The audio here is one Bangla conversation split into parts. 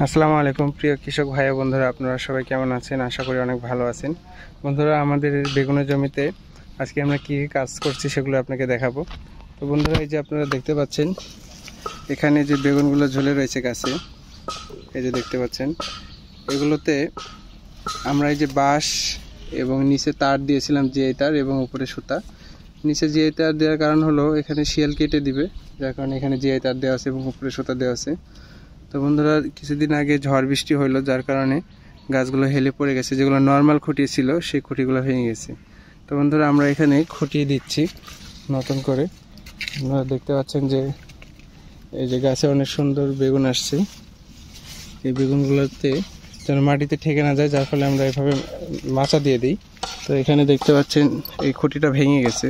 আসসালামু আলাইকুম প্রিয় কৃষক ভাই ও বন্ধুরা, আপনারা সবাই কেমন আছেন? আশা করি অনেক ভালো আছেন। বন্ধুরা, আমাদের বেগুনের জমিতে আজকে আমরা কী কাজ করছি সেগুলো আপনাকে দেখাবো। তো বন্ধুরা, এই যে আপনারা দেখতে পাচ্ছেন এখানে যে বেগুনগুলো ঝুলে রয়েছে গাছে, এই যে দেখতে পাচ্ছেন, এগুলোতে আমরা এই যে বাঁশ এবং নিচে তার দিয়েছিলাম, জিআই তার এবং উপরে সুতা। নিচে জিআই তার দেওয়ার কারণ হলো এখানে শিয়াল কেটে দিবে, যার কারণে এখানে জিআই তার দেওয়া আছে এবং উপরে সুতা দেওয়া আছে। তো বন্ধুরা, কিছুদিন আগে ঝড় বৃষ্টি হইলো, যার কারণে গাছগুলো হেলে পড়ে গেছে। যেগুলো নর্মাল খুঁটি ছিল সেই খুঁটিগুলো ভেঙে গেছে। তো বন্ধুরা, আমরা এখানে খুঁটি দিচ্ছি নতুন করে। আপনারা দেখতে পাচ্ছেন যে এই যে গাছে অনেক সুন্দর বেগুন আসছে। এই বেগুনগুলোতে যেন মাটিতে ঠেকে না যায়, যার ফলে আমরা এভাবে মাচা দিয়ে দিই। তো এখানে দেখতে পাচ্ছেন এই খুঁটিটা ভেঙে গেছে।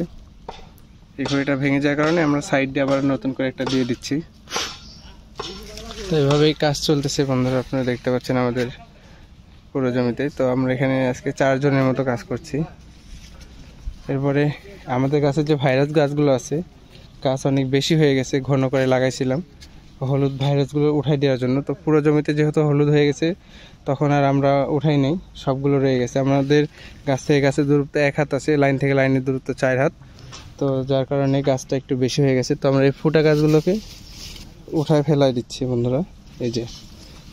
এই খুঁটিটা ভেঙে যাওয়ার কারণে আমরা সাইড দিয়ে আবার নতুন করে একটা দিয়ে দিচ্ছি। তো এভাবেই কাজ চলতেছে বন্ধুরা, আপনারা দেখতে পাচ্ছেন আমাদের পুরো জমিতে। তো আমরা এখানে আজকে 4 জনের মতো কাজ করছি। এরপরে আমাদের কাছে যে ভাইরাস গাছগুলো আছে, গাছ অনেক বেশি হয়ে গেছে, ঘন করে লাগাইছিলাম হলুদ ভাইরাসগুলো উঠাই দেওয়ার জন্য। তো পুরো জমিতে যেহেতু হলুদ হয়ে গেছে, তখন আর আমরা উঠাই নেই, সবগুলো রয়ে গেছে। আমাদের গাছ থেকে গাছের দূরত্ব 1 হাত আছে, লাইন থেকে লাইনের দূরত্ব 4 হাত। তো যার কারণে গাছটা একটু বেশি হয়ে গেছে। তো আমরা এই ফুটা গাছগুলোকে উঠায় ফেলাই দিচ্ছি বন্ধুরা। এই যে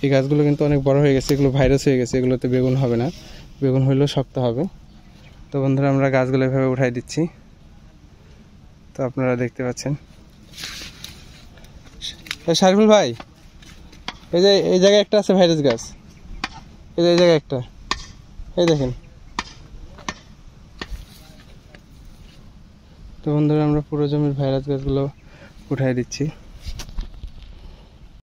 এই গাছগুলো কিন্তু অনেক বড় হয়ে গেছে, এগুলো ভাইরাস হয়ে গেছে, এগুলোতে বেগুন হবে না, বেগুন হইলেও শক্ত হবে। তো বন্ধুরা, আমরা গাছগুলো এভাবে উঠাই দিচ্ছি। তো আপনারা দেখতে পাচ্ছেন। শারফুল ভাই, এই যে এই জায়গায় একটা আছে ভাইরাস গাছ, এই যে এই জায়গায় একটা, এই দেখেন। তো বন্ধুরা, আমরা পুরো জমির ভাইরাস গাছগুলো উঠাই দিচ্ছি।